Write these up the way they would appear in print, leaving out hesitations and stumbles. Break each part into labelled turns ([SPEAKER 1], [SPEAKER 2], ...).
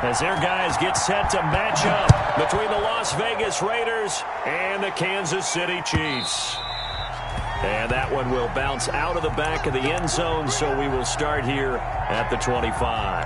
[SPEAKER 1] as their guys get set to match up between the Las Vegas Raiders and the Kansas City Chiefs. And that one will bounce out of the back of the end zone, so we will start here at the 25.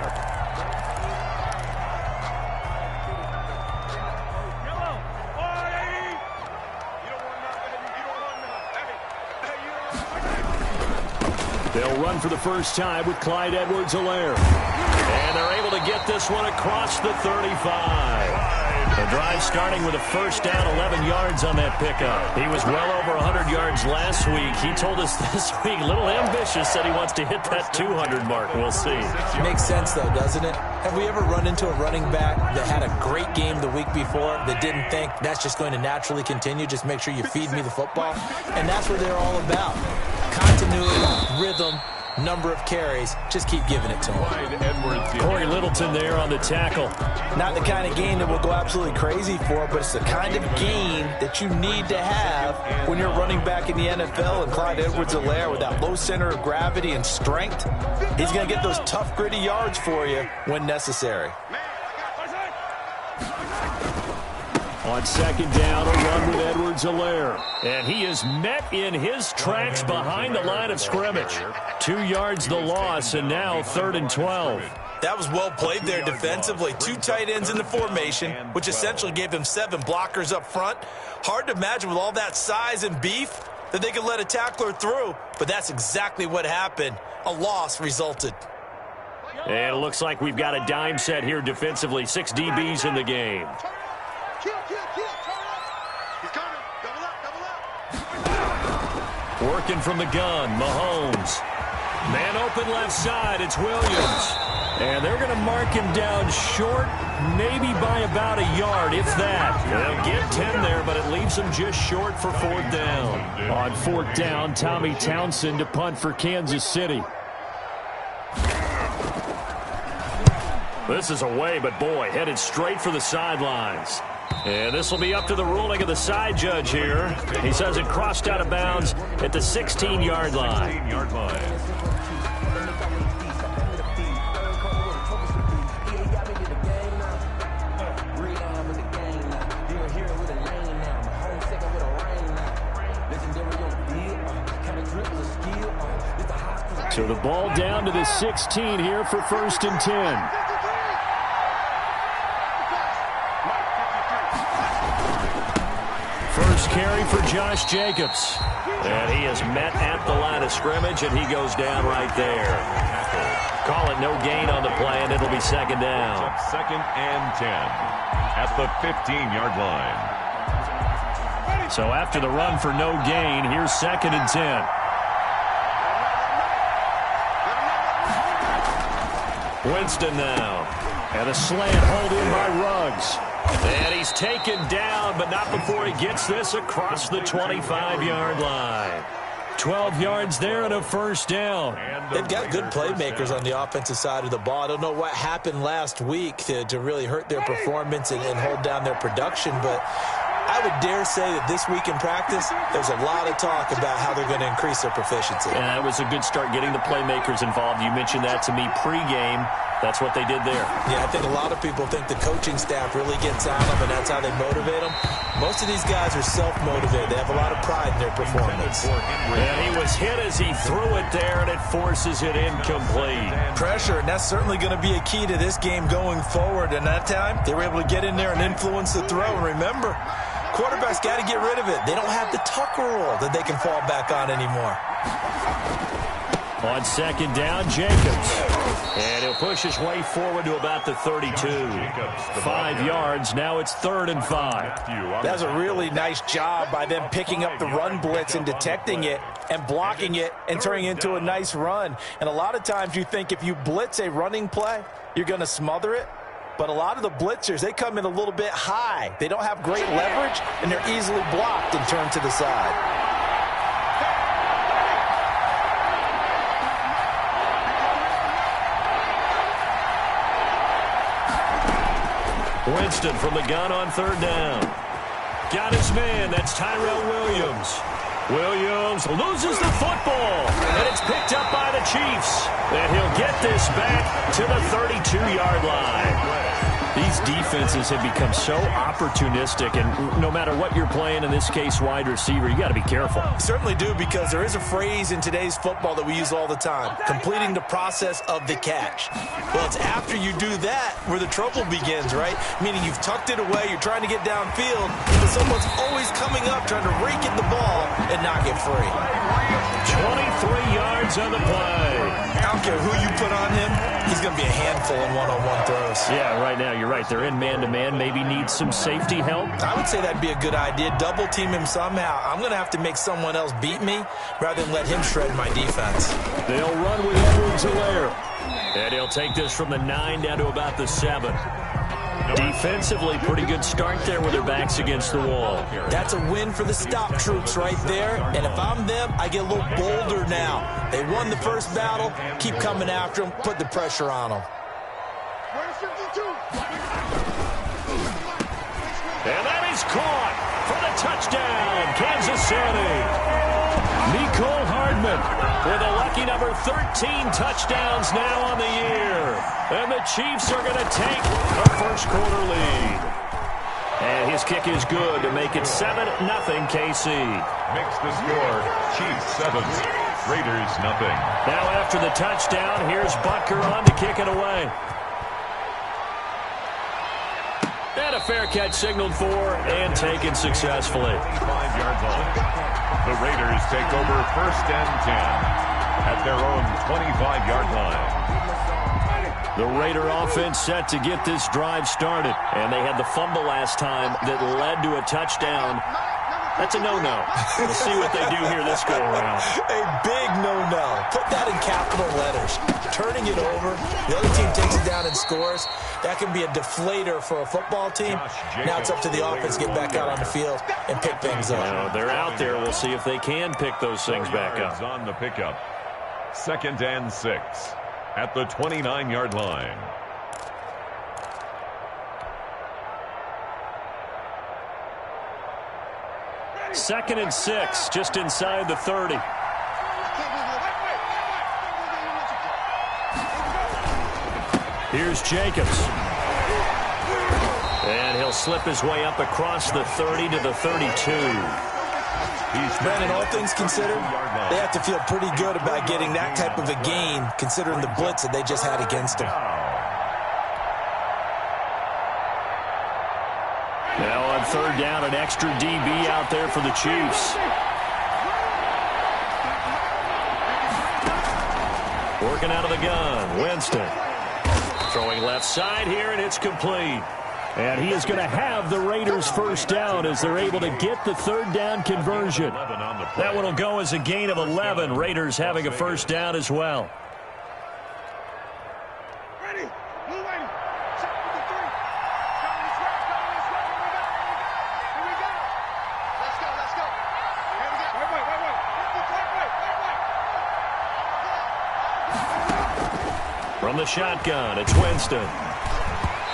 [SPEAKER 1] They'll run for the first time with Clyde Edwards-Helaire. And they're able to get this one across the 35. The drive starting with a first down, 11 yards on that pickup. He was well over 100 yards last week. He told us this week, a little ambitious, said he wants to hit that 200 mark. We'll see.
[SPEAKER 2] Makes sense, though, doesn't it? Have we ever run into a running back that had a great game the week before that didn't think that's just going to naturally continue? Just make sure you feed me the football. And that's what they're all about. Continuity, rhythm, number of carries. Just keep giving it to him.
[SPEAKER 1] Corey Littleton there on the tackle.
[SPEAKER 2] Not the kind of game that we'll go absolutely crazy for, but it's the kind of game that you need to have when you're running back in the NFL. And Clyde Edwards-Helaire, with that low center of gravity and strength, he's going to get those tough, gritty yards for you when necessary.
[SPEAKER 1] On second down, a run with Edwards-Helaire. And he is met in his tracks behind the line of scrimmage. 2 yards the loss, and now 3rd and 12.
[SPEAKER 2] That was well played there defensively. 2 tight ends in the formation, which essentially gave them 7 blockers up front. Hard to imagine with all that size and beef that they could let a tackler through, but that's exactly what happened. A loss resulted.
[SPEAKER 1] And it looks like we've got a dime set here defensively. 6 DBs in the game. Working from the gun, Mahomes. Man open left side, it's Williams. And they're going to mark him down short, maybe by about a yard, if that. They'll get 10 there, but it leaves them just short for 4th down. On 4th down, Tommy Townsend to punt for Kansas City. This is away, but boy, headed straight for the sidelines. And this will be up to the ruling of the side judge here. He says it crossed out of bounds at the 16-yard line. So the ball down to the 16 here for 1st and 10. First carry for Josh Jacobs. And he is met at the line of scrimmage, and he goes down right there. Call it no gain on the play, and it'll be 2nd down.
[SPEAKER 3] 2nd and 10 at the 15-yard line.
[SPEAKER 1] So after the run for no gain, here's 2nd and 10. Winston now. And a slant hold in by Ruggs. And he's taken down, but not before he gets this across the 25-yard line. 12 yards there and a 1st down.
[SPEAKER 2] They've got good playmakers on the offensive side of the ball. I don't know what happened last week to really hurt their performance and hold down their production, but I would dare say that this week in practice, there's a lot of talk about how they're going to increase their proficiency.
[SPEAKER 1] And that was a good start getting the playmakers involved. You mentioned that to me pregame. That's what they did there.
[SPEAKER 2] Yeah, I think a lot of people think the coaching staff really gets on them, and that's how they motivate them. Most of these guys are self-motivated. They have a lot of pride in their performance.
[SPEAKER 1] And he was hit as he threw it there, and it forces it incomplete.
[SPEAKER 2] Pressure, and that's certainly going to be a key to this game going forward. And that time, they were able to get in there and influence the throw. And remember, quarterbacks got to get rid of it. They don't have the Tucker rule that they can fall back on anymore.
[SPEAKER 1] On 2nd down, Jacobs. And he'll push his way forward to about the 32. 5 yards. Now it's 3rd and 5.
[SPEAKER 2] That's a really nice job by them picking up the run blitz and detecting it and blocking it and turning it into a nice run. And a lot of times you think if you blitz a running play, you're going to smother it. But a lot of the blitzers, they come in a little bit high. They don't have great leverage, and they're easily blocked and turned to the side.
[SPEAKER 1] Winston from the gun on 3rd down. Got his man. That's Tyrell Williams. Williams loses the football, and it's picked up by the Chiefs. And he'll get this back to the 32-yard line. these defenses have become so opportunistic, and no matter what you're playing, in this case wide receiver, you got to be careful.
[SPEAKER 2] Certainly do, because there is a phrase in today's football that we use all the time, completing the process of the catch. Well, it's after you do that where the trouble begins, right? Meaning you've tucked it away, you're trying to get downfield, but someone's always coming up trying to rake at the ball and not get free.
[SPEAKER 1] 23 yards on the play.
[SPEAKER 2] I don't care who you put on him, he's going to be a handful in one-on-one throws.
[SPEAKER 1] Yeah, right now, you're right. They're in man-to-man, maybe need some safety help.
[SPEAKER 2] I would say that'd be a good idea. Double team him somehow. I'm going to have to make someone else beat me rather than let him shred my defense.
[SPEAKER 1] They'll run with Edwards-Helaire. And he'll take this from the 9 down to about the 7. Defensively, pretty good start there with their backs against the wall.
[SPEAKER 2] That's a win for the stop troops right there. And if I'm them, I get a little bolder now. They won the first battle. Keep coming after them. Put the pressure on them.
[SPEAKER 1] And that is caught for the touchdown, Kansas City. Mecole Hardman with a lucky number 13 touchdowns now on the year. And the Chiefs are going to take a first-quarter lead. And his kick is good to make it 7-0 KC.
[SPEAKER 3] Makes the score Chiefs 7, Raiders nothing.
[SPEAKER 1] Now after the touchdown, here's Butker on to kick it away. And a fair catch signaled for and taken successfully.
[SPEAKER 3] 5-yard line. The Raiders take over 1st and 10 at their own 25-yard line.
[SPEAKER 1] The Raider offense set to get this drive started. And they had the fumble last time that led to a touchdown. That's a no-no. We'll see what they do here this go-around.
[SPEAKER 2] A big no-no. Put that in capital letters. Turning it over, the other team takes it down and scores. That can be a deflator for a football team. Now it's up to the offense to get back out on the field and pick things up.
[SPEAKER 1] Now, they're out there. We'll see if they can pick those things back up.
[SPEAKER 3] On the pickup. 2nd and 6 at the 29-yard line.
[SPEAKER 1] Second and 6, just inside the 30. Here's Jacobs. And he'll slip his way up across the 30 to the 32.
[SPEAKER 2] Brandon, all things considered, they have to feel pretty good about getting that type of a gain, considering the blitz that they just had against them.
[SPEAKER 1] Now on 3rd down, an extra DB out there for the Chiefs. Working out of the gun, Winston. Throwing left side here, and it's complete. And he is going to have the Raiders first down as they're able to get the 3rd down conversion. That one will go as a gain of 11. Raiders having a first down as well. From the shotgun, it's Winston.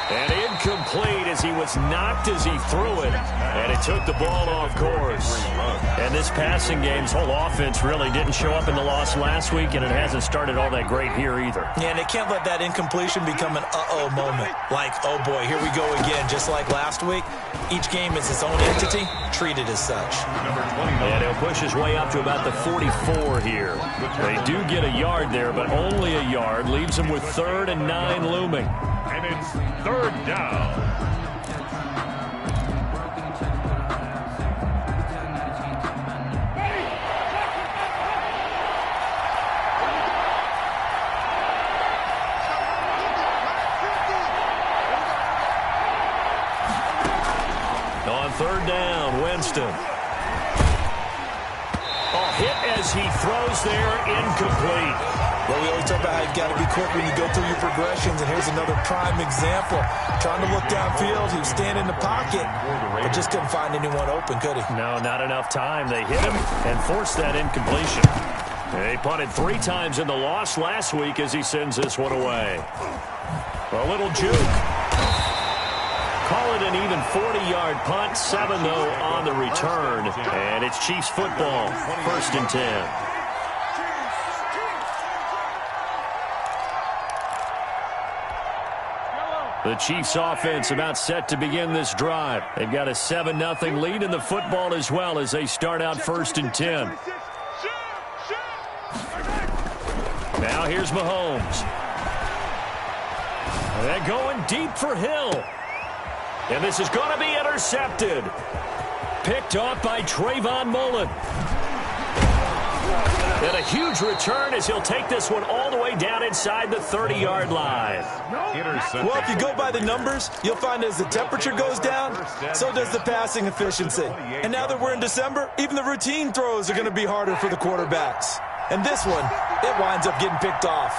[SPEAKER 1] And incomplete as he was knocked as he threw it. And it took the ball off course. And this passing game's whole offense really didn't show up in the loss last week, and it hasn't started all that great here either.
[SPEAKER 2] Yeah, and they can't let that incompletion become an uh-oh moment. Like, oh boy, here we go again. Just like last week, each game is its own entity, treated as such.
[SPEAKER 1] And he'll push his way up to about the 44 here. They do get a yard there, but only a yard. Leaves them with 3rd and 9 looming.
[SPEAKER 3] And it's 3rd down.
[SPEAKER 1] On 3rd down, Winston. A hit as he throws there, incomplete.
[SPEAKER 2] Well, we always talk about how you've got to be quick when you go through your progressions, and here's another prime example. Trying to look downfield, he was standing in the pocket, but just couldn't find anyone open, could he?
[SPEAKER 1] No, not enough time. They hit him and forced that incompletion. They punted 3 times in the loss last week as he sends this one away. A little juke. Call it an even 40-yard punt, 7 though on the return, and it's Chiefs football, 1st and 10. The Chiefs offense about set to begin this drive. They've got a 7-0 lead in the football as well as they start out 1st and 10. Now here's Mahomes. They're going deep for Hill. And this is going to be intercepted. Picked off by Trayvon Mullen. And a huge return as he'll take this one all the way down inside the 30-yard line.
[SPEAKER 2] Well, if you go by the numbers, you'll find as the temperature goes down, so does the passing efficiency. And now that we're in December, even the routine throws are going to be harder for the quarterbacks. And this one, it winds up getting picked off.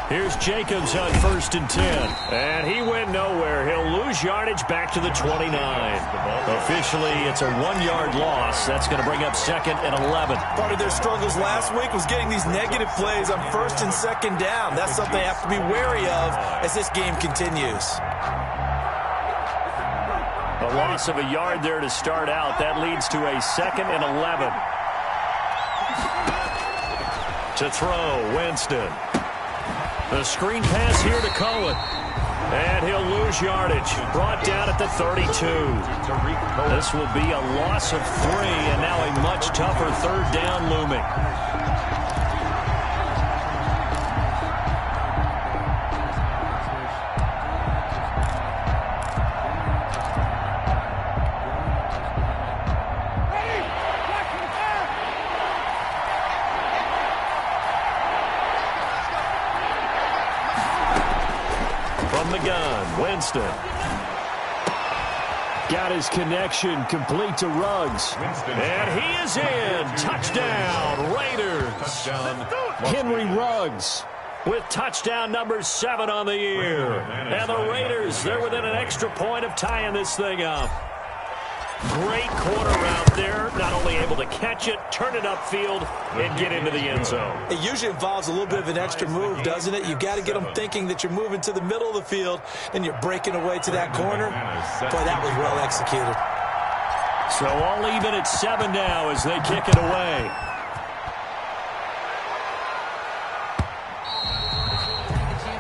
[SPEAKER 1] Here's Jacobs on 1st and 10. And he went nowhere. He'll lose yardage back to the 29. Officially, it's a 1-yard loss. That's going to bring up 2nd and 11.
[SPEAKER 2] Part of their struggles last week was getting these negative plays on 1st and 2nd down. That's something they have to be wary of as this game continues.
[SPEAKER 1] A loss of a yard there to start out. That leads to a 2nd and 11. To throw, Winston. The screen pass here to Cohen. And he'll lose yardage. Brought down at the 32. This will be a loss of 3, and now a much tougher 3rd down looming. From the gun, Winston. Got his connection complete to Ruggs. And he is in. Touchdown, Raiders. Henry Ruggs with touchdown number 7 on the year. And the Raiders, they're within an extra point of tying this thing up. Great corner out there, not only able to catch it, turn it upfield, and get into the end zone.
[SPEAKER 2] It usually involves a little bit of an extra move, doesn't it? You've got to get them thinking that you're moving to the middle of the field, and you're breaking away to that corner. Boy, that was well executed.
[SPEAKER 1] So all even at 7 now as they kick it away.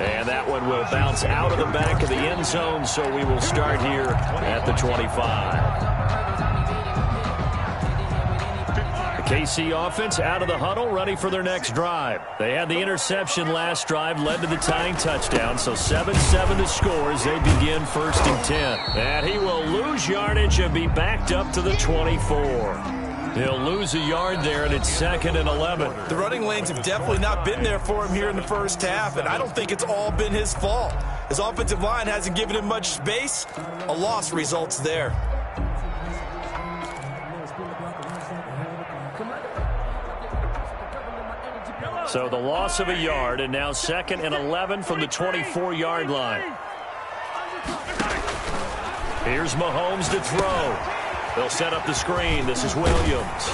[SPEAKER 1] And that one will bounce out of the back of the end zone, so we will start here at the 25. The KC offense out of the huddle, ready for their next drive. They had the interception last drive, led to the tying touchdown, so 7-7 the score as they begin 1st and 10. And he will lose yardage and be backed up to the 24. He'll lose a yard there, and it's 2nd and 11.
[SPEAKER 2] The running lanes have definitely not been there for him here in the first half, and I don't think it's all been his fault. His offensive line hasn't given him much space. A loss results there.
[SPEAKER 1] So the loss of a yard, and now 2nd and 11 from the 24-yard line. Here's Mahomes to throw. They'll set up the screen. This is Williams.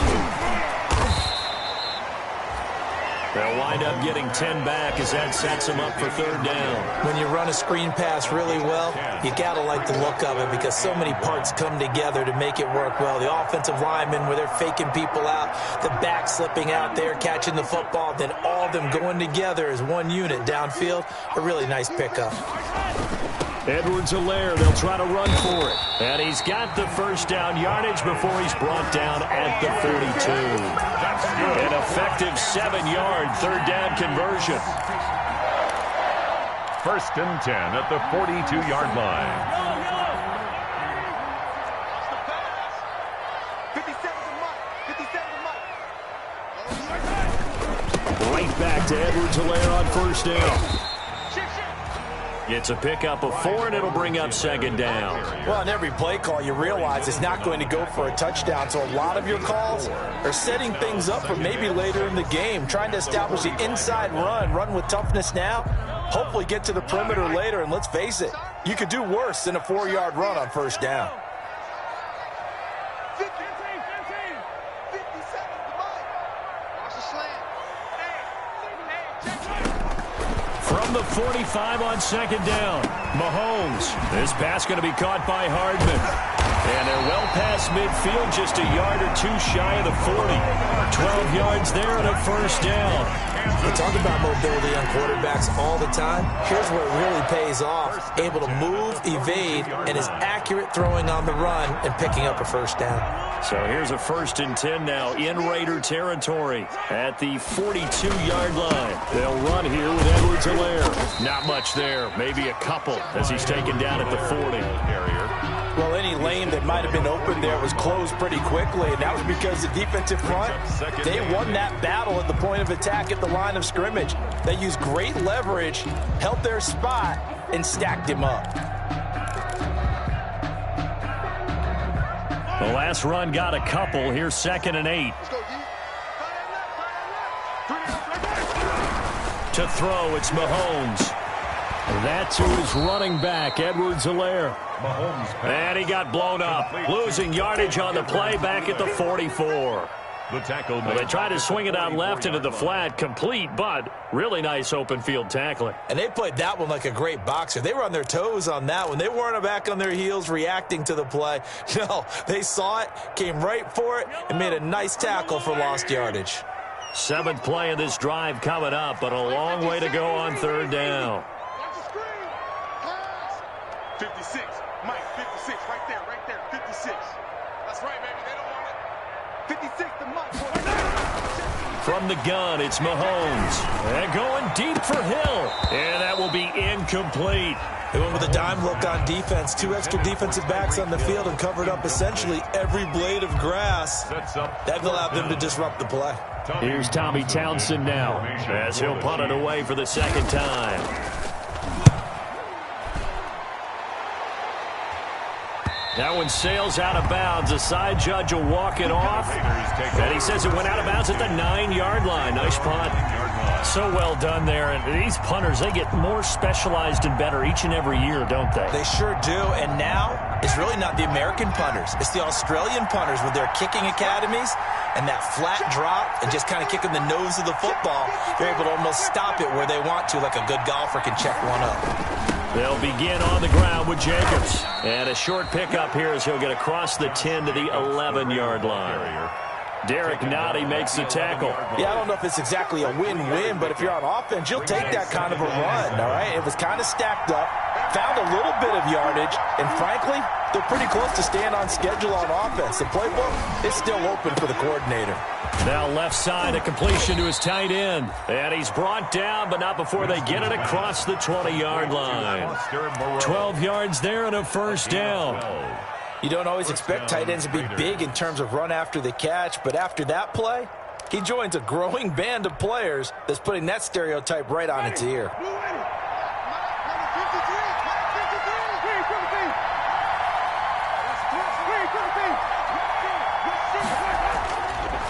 [SPEAKER 1] They'll wind up getting 10 back as that sets them up for 3rd down.
[SPEAKER 2] When you run a screen pass really well, you got to like the look of it because so many parts come together to make it work well. The offensive linemen where they're faking people out, the back slipping out there, catching the football, then all of them going together as one unit downfield. A really nice pickup.
[SPEAKER 1] Edwards-Helaire, they'll try to run for it. And he's got the 1st down yardage before he's brought down at the 42. An effective 7-yard 3rd down conversion.
[SPEAKER 3] 1st and 10 at the 42-yard line.
[SPEAKER 1] Right back to Edwards-Helaire on 1st down. It's a pickup of 4, and it'll bring up 2nd down.
[SPEAKER 2] Well, on every play call, you realize it's not going to go for a touchdown, so a lot of your calls are setting things up for maybe later in the game, trying to establish the inside run with toughness now, hopefully get to the perimeter later, and let's face it, you could do worse than a 4-yard run on 1st down.
[SPEAKER 1] From the 45 on 2nd down, Mahomes. This pass going to be caught by Hardman. And they're well past midfield, just a yard or 2 shy of the 40. 12 yards there and a 1st down.
[SPEAKER 2] We talk about mobility on quarterbacks all the time. Here's where it really pays off. Able to move, evade, and is accurate throwing on the run and picking up a first down.
[SPEAKER 1] So here's a 1st and 10 now in Raider territory at the 42-yard line. They'll run here with Edwards-Helaire. Not much there, maybe a couple as he's taken down at the 40.
[SPEAKER 2] Well, any lane that might have been open there was closed pretty quickly, and that was because the defensive front, they won that battle at the point of attack at the line of scrimmage. They used great leverage, held their spot, and stacked him up.
[SPEAKER 1] The last run got a couple. Here's 2nd and 8. To throw, it's Mahomes. That's who is running back, Edwards-Helaire. And he got blown up, losing yardage on the play back at the 44. Well, they tried to swing it out left into the flat, complete, but really nice open field tackling.
[SPEAKER 2] And they played that one like a great boxer. They were on their toes on that one. They weren't back on their heels reacting to the play. No, they saw it, came right for it, and made a nice tackle for lost yardage.
[SPEAKER 1] 7th play of this drive coming up, but a long way to go on 3rd down.
[SPEAKER 4] 56, Mike, 56, right there, 56. That's right, baby, they don't want it. 56 to Mike.
[SPEAKER 1] From the gun, it's Mahomes. And going deep for Hill. And that will be incomplete.
[SPEAKER 2] They went with a dime look on defense. 2 extra defensive backs on the field and covered up essentially every blade of grass. That allowed them to disrupt the play.
[SPEAKER 1] Here's Tommy Townsend now as he'll punt it away for the 2nd time. That one sails out of bounds. The side judge will walk it off. And he says it went out of bounds at the 9-yard line. Nice punt. So well done there. And these punters, they get more specialized and better each and every year, don't they?
[SPEAKER 2] They sure do. And now it's really not the American punters. It's the Australian punters with their kicking academies and that flat drop and just kind of kicking the nose of the football. They're able to almost stop it where they want to, like a good golfer can check one up.
[SPEAKER 1] They'll begin on the ground with Jacobs. And a short pickup here as he'll get across the 10 to the 11-yard line. Derek Nottie makes the tackle.
[SPEAKER 2] Yeah, I don't know if it's exactly a win-win, but if you're on offense, you'll take that kind of a run, all right? It was kind of stacked up, found a little bit of yardage, and frankly, they're pretty close to staying on schedule on offense. The playbook is still open for the coordinator.
[SPEAKER 1] Now left side, a completion to his tight end. And he's brought down, but not before they get it across the 20-yard line. 12 yards there and a first down.
[SPEAKER 2] You don't always expect tight ends to be big in terms of run after the catch, but after that play, he joins a growing band of players that's putting that stereotype right on its ear.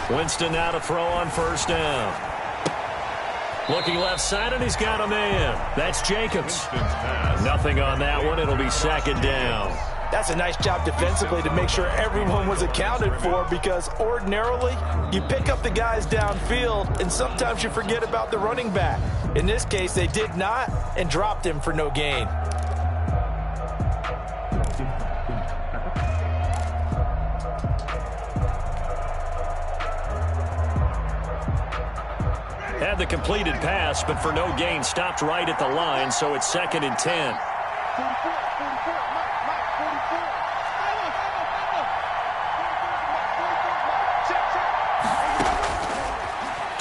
[SPEAKER 1] Winston now to throw on first down. Looking left side, and he's got a man. That's Jacobs. Nothing on that one. It'll be 2nd down.
[SPEAKER 2] That's a nice job defensively to make sure everyone was accounted for, because ordinarily you pick up the guys downfield and sometimes you forget about the running back. In this case, they did not and dropped him for no gain.
[SPEAKER 1] Had the completed pass, but for no gain, stopped right at the line, so it's 2nd and 10.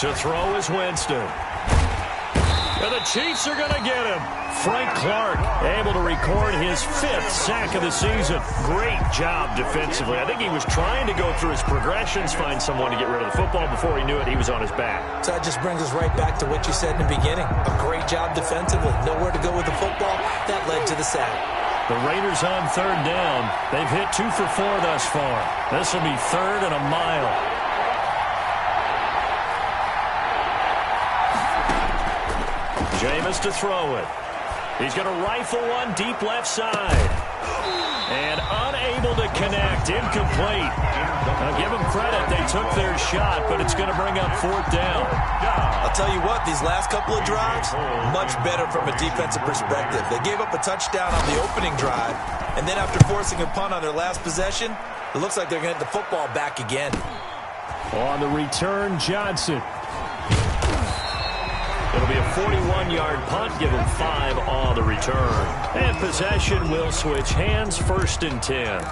[SPEAKER 1] To throw is Winston. And the Chiefs are going to get him. Frank Clark able to record his 5th sack of the season. Great job defensively. I think he was trying to go through his progressions, find someone to get rid of the football. Before he knew it, he was on his back.
[SPEAKER 2] So that just brings us right back to what you said in the beginning. A great job defensively. Nowhere to go with the football. That led to the sack.
[SPEAKER 1] The Raiders on 3rd down. They've hit 2 for 4 thus far. This will be 3rd and a mile. Jameis to throw it. He's going to rifle one deep left side. And unable to connect. Incomplete. Now give them credit. They took their shot, but it's going to bring up 4th down.
[SPEAKER 2] I'll tell you what, these last couple of drives, much better from a defensive perspective. They gave up a touchdown on the opening drive, and then after forcing a punt on their last possession, it looks like they're going to get the football back again.
[SPEAKER 1] On the return, Johnson. 41-yard punt, give them 5 on the return. And possession will switch hands, 1st and 10.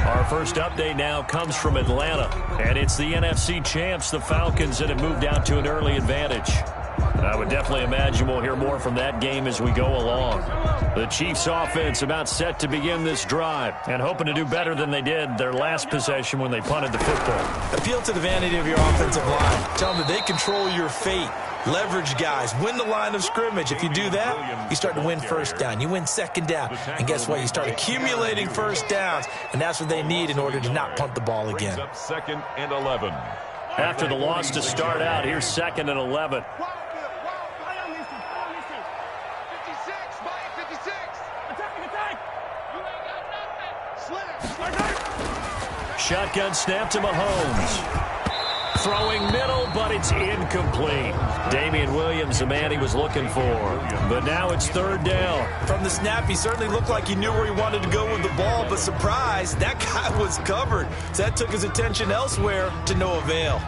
[SPEAKER 1] Our first update now comes from Atlanta, and it's the NFC champs, the Falcons, that have moved out to an early advantage. I would definitely imagine we'll hear more from that game as we go along. The Chiefs offense about set to begin this drive and hoping to do better than they did their last possession when they punted the football.
[SPEAKER 2] Appeal to the vanity of your offensive line. Tell them that they control your fate. Leverage guys. Win the line of scrimmage. If you do that, you start to win 1st down. You win 2nd down. And guess what? You start accumulating 1st downs. And that's what they need in order to not punt the ball again.
[SPEAKER 3] 2nd and 11.
[SPEAKER 1] After the loss to start out, here's 2nd and 11. Shotgun snap to Mahomes. Throwing middle, but it's incomplete. Damian Williams, the man he was looking for. But now it's 3rd down.
[SPEAKER 2] From the snap, he certainly looked like he knew where he wanted to go with the ball, but surprise, that guy was covered. So that took his attention elsewhere to no avail.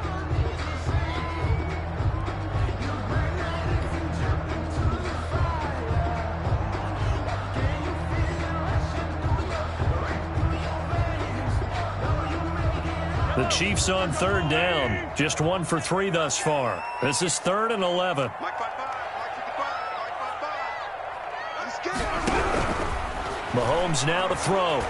[SPEAKER 1] The Chiefs on 3rd down. Just 1 for 3 thus far. This is 3rd and 11. Mahomes now to throw.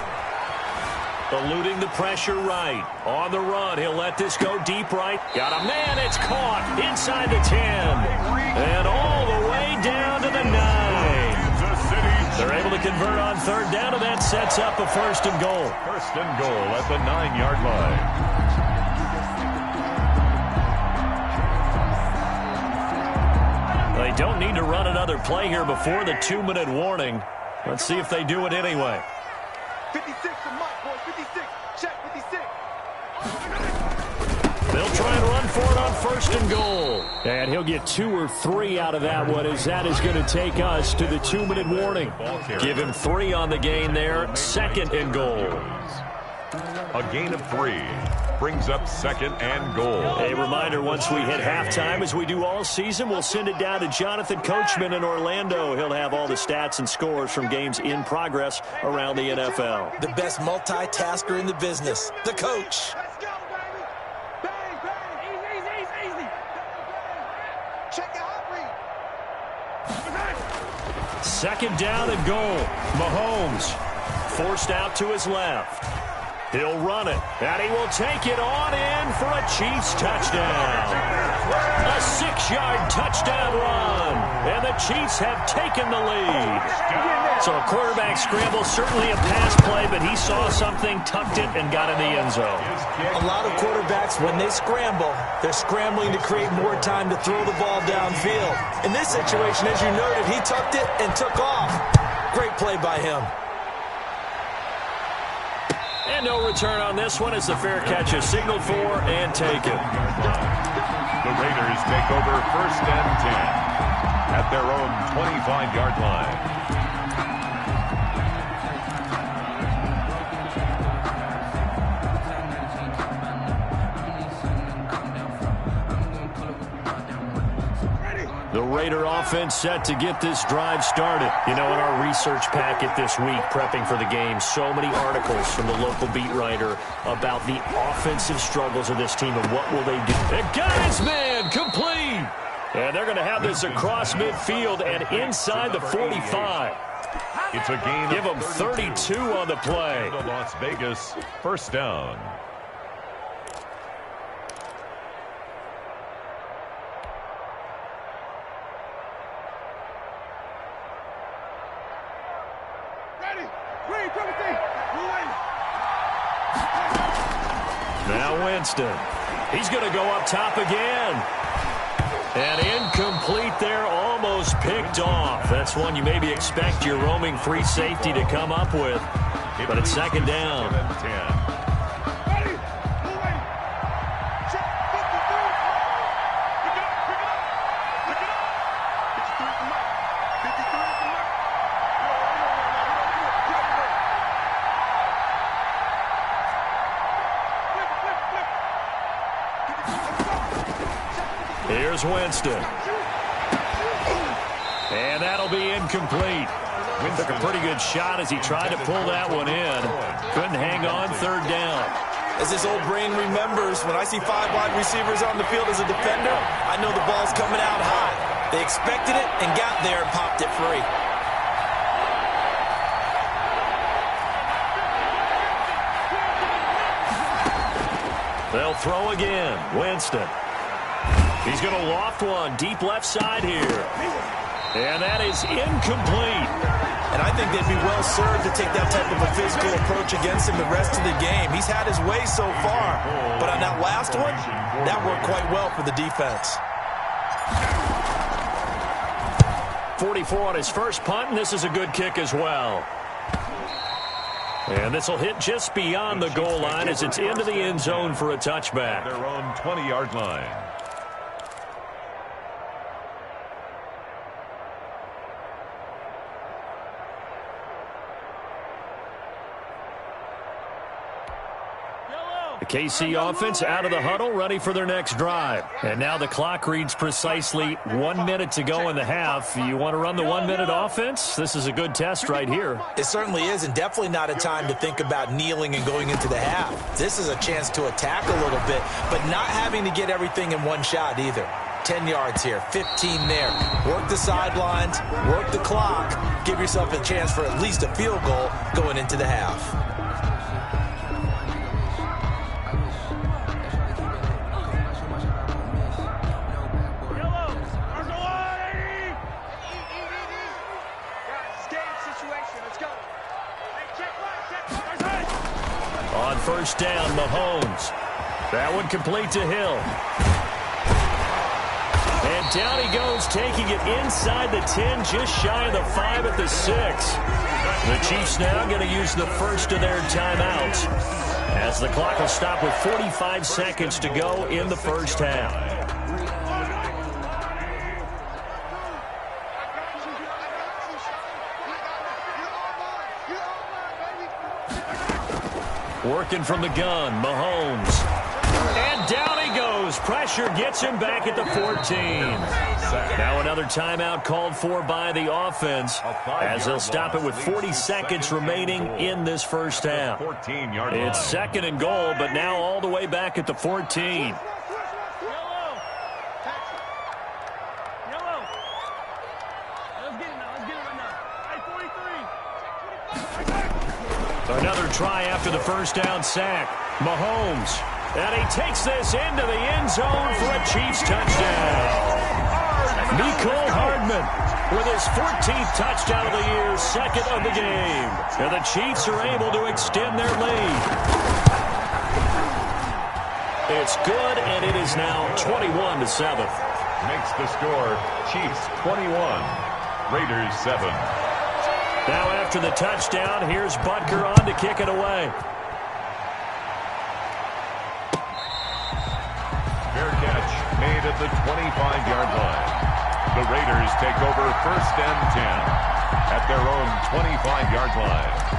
[SPEAKER 1] Eluding the pressure right. On the run, he'll let this go deep right. Got a man, it's caught inside the 10. And all the way down to the 9. They're able to convert on 3rd down, and that sets up a 1st and goal.
[SPEAKER 3] 1st and goal at the 9-yard line.
[SPEAKER 1] They don't need to run another play here before the 2-minute warning. Let's see if they do it anyway.
[SPEAKER 4] 56 to Mike, boys. 56. Check 56.
[SPEAKER 1] They'll try and run for it on 1st and goal. And he'll get 2 or 3 out of that one, as that is going to take us to the 2-minute warning. Give him 3 on the gain there. 2nd and goal.
[SPEAKER 3] A gain of 3 brings up 2nd and goal.
[SPEAKER 1] A reminder, once we hit halftime, as we do all season, we'll send it down to Jonathan Coachman in Orlando. He'll have all the stats and scores from games in progress around the NFL.
[SPEAKER 2] The best multitasker in the business, the coach.
[SPEAKER 4] Let's go, baby. Bang, bang. Easy. Check your hot read.
[SPEAKER 1] 2nd down and goal. Mahomes forced out to his left. He'll run it, and he will take it on in for a Chiefs touchdown. A 6-yard touchdown run, and the Chiefs have taken the lead. So a quarterback scramble, certainly a pass play, but he saw something, tucked it, and got in the end zone.
[SPEAKER 2] A lot of quarterbacks, when they scramble, they're scrambling to create more time to throw the ball downfield. In this situation, as you noted, he tucked it and took off. Great play by him.
[SPEAKER 1] And no return on this one as the fair catch is signaled for and taken.
[SPEAKER 3] The Raiders take over 1st and 10 at their own 25-yard line. The
[SPEAKER 1] Raider offense set to get this drive started. You know, in our research packet this week, prepping for the game, so many articles from the local beat writer about the offensive struggles of this team and what will they do. And got his man, complete! And they're going to have this across midfield and inside the 45.
[SPEAKER 3] It's a gain.
[SPEAKER 1] Give them 32 on the play.
[SPEAKER 3] The Las Vegas 1st down.
[SPEAKER 1] Now Winston. He's going to go up top again. And incomplete there, almost picked off. That's one you maybe expect your roaming free safety to come up with. But it's 2nd down. Here's Winston. That'll be incomplete. Took a pretty good shot as he tried to pull that one in. Couldn't hang on third down.
[SPEAKER 2] As his old brain remembers, when I see 5 wide receivers on the field as a defender, I know the ball's coming out high. They expected it and got there and popped it free.
[SPEAKER 1] They'll throw again. Winston. He's going to loft one deep left side here. And that is incomplete.
[SPEAKER 2] And I think they'd be well served to take that type of a physical approach against him the rest of the game. He's had his way so far. But on that last one, that worked quite well for the defense.
[SPEAKER 1] 44 on his first punt, and this is a good kick as well. And this will hit just beyond the goal line as it's into the end zone for a touchback.
[SPEAKER 3] Their own 20-yard line.
[SPEAKER 1] The KC offense out of the huddle, ready for their next drive. And now the clock reads precisely 1 minute to go in the half. You want to run the 1 minute offense? This is a good test right here.
[SPEAKER 2] It certainly is, and definitely not a time to think about kneeling and going into the half. This is a chance to attack a little bit, but not having to get everything in one shot either. 10 yards here, 15 there. Work the sidelines, work the clock. Give yourself a chance for at least a field goal going into the half.
[SPEAKER 1] On first down, Mahomes. That one complete to Hill. And down he goes, taking it inside the 10, just shy of the 5 at the 6. The Chiefs now going to use the first of their timeouts, as the clock will stop with 45 seconds to go in the first half. Working from the gun, Mahomes. And down he goes. Pressure gets him back at the 14. Now another timeout called for by the offense, as they'll stop it with 40 seconds remaining in this first half. It's second and goal, but now all the way back at the 14. Another try after the first down sack. Mahomes. And he takes this into the end zone for a Chiefs touchdown. Mecole Hardman with his 14th touchdown of the year, second of the game. And the Chiefs are able to extend their lead. It's good, and it is now 21-7.
[SPEAKER 3] Makes the score Chiefs 21, Raiders 7.
[SPEAKER 1] Now after the touchdown, here's Butker on to kick it away.
[SPEAKER 3] Fair catch made at the 25-yard line. The Raiders take over first and 10 at their own 25-yard line.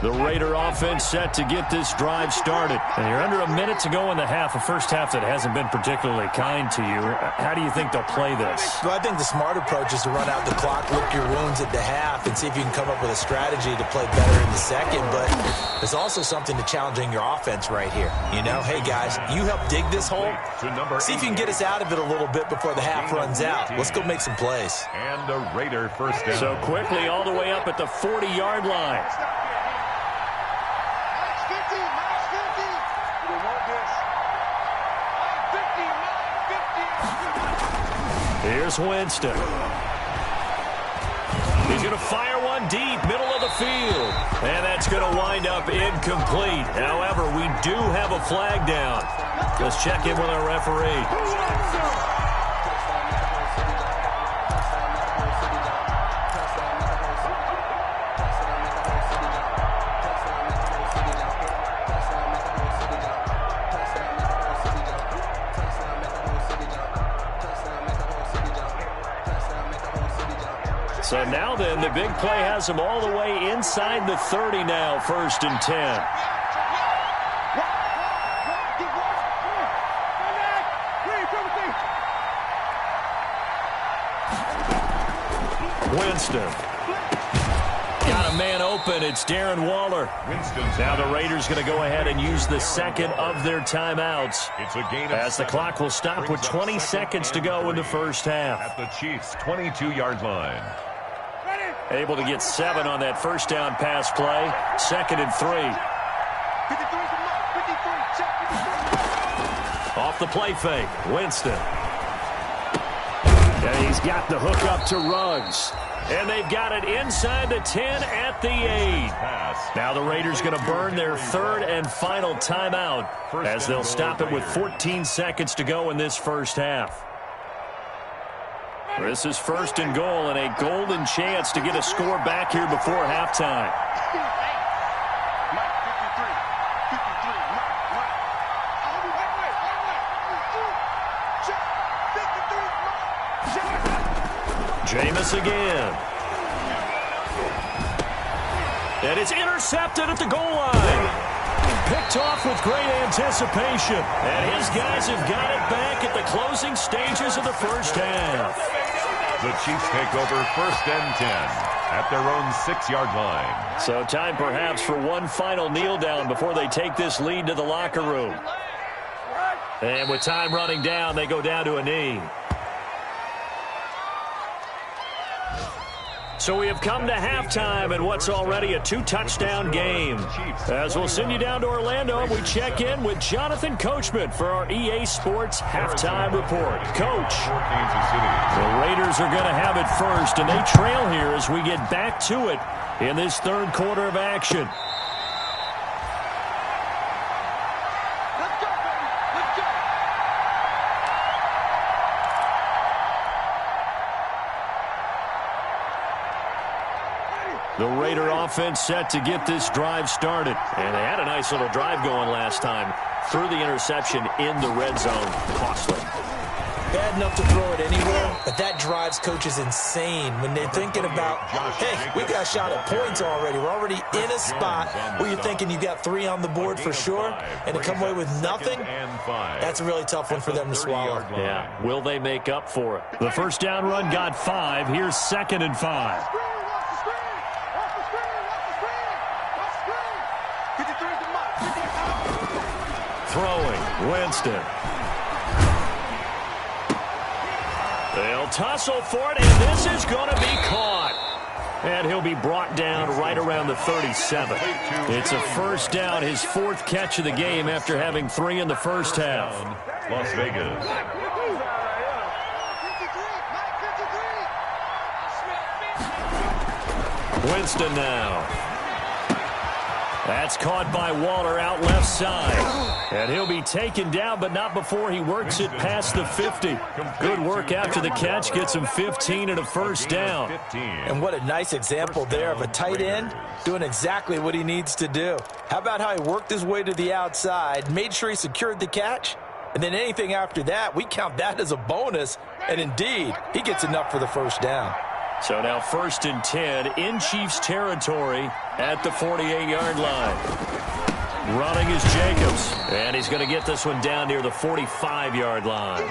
[SPEAKER 1] The Raider offense set to get this drive started. And you're under a minute to go in the half, a first half that hasn't been particularly kind to you. How do you think they'll play this?
[SPEAKER 2] Well, I think the smart approach is to run out the clock, lick your wounds at the half, and see if you can come up with a strategy to play better in the second. But there's also something to challenging your offense right here. You know, hey, guys, you help dig this hole. See if you can get us out of it a little bit before the half runs out. Let's go make some plays.
[SPEAKER 3] And a Raider first down.
[SPEAKER 1] So quickly all the way up at the 40-yard line. Here's Winston. He's going to fire one deep, middle of the field. And that's going to wind up incomplete. However, we do have a flag down. Let's check in with our referee. So now then, the big play has them all the way inside the 30 now, 1st and 10. Winston. Got a man open. It's Darren Waller. Now the Raiders going to go ahead and use the second of their timeouts.
[SPEAKER 3] It's a gain
[SPEAKER 1] as the clock will stop with 20 seconds to go in the first half.
[SPEAKER 3] At the Chiefs' 22-yard line.
[SPEAKER 1] Able to get 7 on that first down pass play. 2nd and 3. Off the play fake. Winston. And he's got the hook up to Ruggs. And they've got it inside the 10 at the 8. Now the Raiders going to burn their 3rd and final timeout as they'll stop it with 14 seconds to go in this first half. This is 1st and goal and a golden chance to get a score back here before halftime. Jameis again. And it's intercepted at the goal line. Picked off with great anticipation. And his guys have got it back at the closing stages of the first half.
[SPEAKER 3] The Chiefs take over 1st and 10 at their own 6-yard line.
[SPEAKER 1] So time perhaps for one final kneel down before they take this lead to the locker room. And with time running down, they go down to a knee. So we have come to halftime in what's already a 2-touchdown game. As we'll send you down to Orlando, and we check in with Jonathan Coachman for our EA Sports Halftime Report. Coach, the Raiders are going to have it first, and they trail here as we get back to it in this 3rd quarter of action. The Raider offense set to get this drive started. And they had a nice little drive going last time. Threw the interception in the red zone. Costly.
[SPEAKER 2] Bad enough to throw it anywhere, but that drives coaches insane when they're thinking about, hey, we got a shot at points already. We're already in a spot where you're thinking you got 3 on the board for sure, and to come away with nothing, that's a really tough one for them to swallow.
[SPEAKER 1] Yeah, will they make up for it? The first down run got 5. Here's 2nd and 5. Throwing, Winston. They'll tussle for it, and this is going to be caught. And he'll be brought down right around the 37. It's a first down, his 4th catch of the game after having 3 in the first half.
[SPEAKER 3] Las Vegas.
[SPEAKER 1] Winston now. That's caught by Waller out left side. And he'll be taken down, but not before he works it past the 50. Good work after the catch. Gets him 15 and a first down.
[SPEAKER 2] And what a nice example there of a tight end doing exactly what he needs to do. How about how he worked his way to the outside, made sure he secured the catch, and then anything after that, we count that as a bonus. And indeed, he gets enough for the first down.
[SPEAKER 1] So now 1st and 10 in Chiefs territory at the 48-yard line. Running is Jacobs, and he's going to get this one down near the 45-yard line.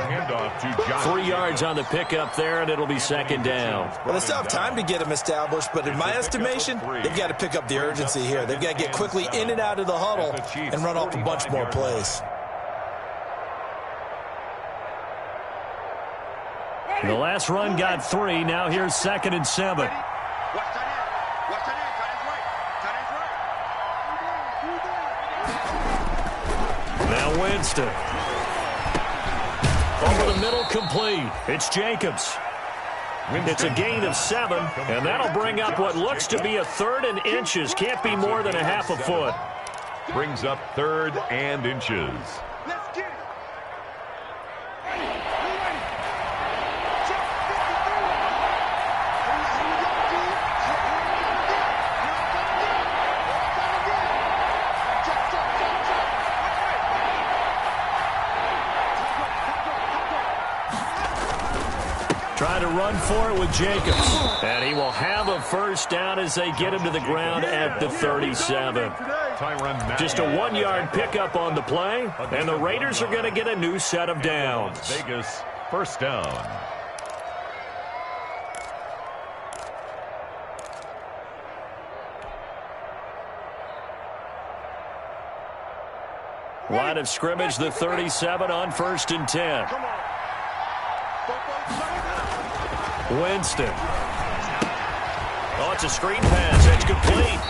[SPEAKER 1] 3 yards on the pickup there, and it'll be 2nd down.
[SPEAKER 2] Well, they still have time to get him established, but in my estimation, they've got to pick up the urgency here. They've got to get quickly in and out of the huddle and run off a bunch more plays.
[SPEAKER 1] The last run got 3. Now here's 2nd and 7. Now Winston. Over the middle, complete. It's Jacobs. It's a gain of 7, and that'll bring up what looks to be a 3rd and inches. Can't be more than a half a foot.
[SPEAKER 3] Brings up 3rd and inches.
[SPEAKER 1] Trying to run run for it with Jacobs. And he will have a first down as they get him to the ground at the 37. Just a 1-yard pickup on the play, and the Raiders are going to get a new set of downs.
[SPEAKER 3] Vegas, first down.
[SPEAKER 1] Line of scrimmage, the 37 on 1st and 10. Winston. Oh, it's a screen pass. It's complete.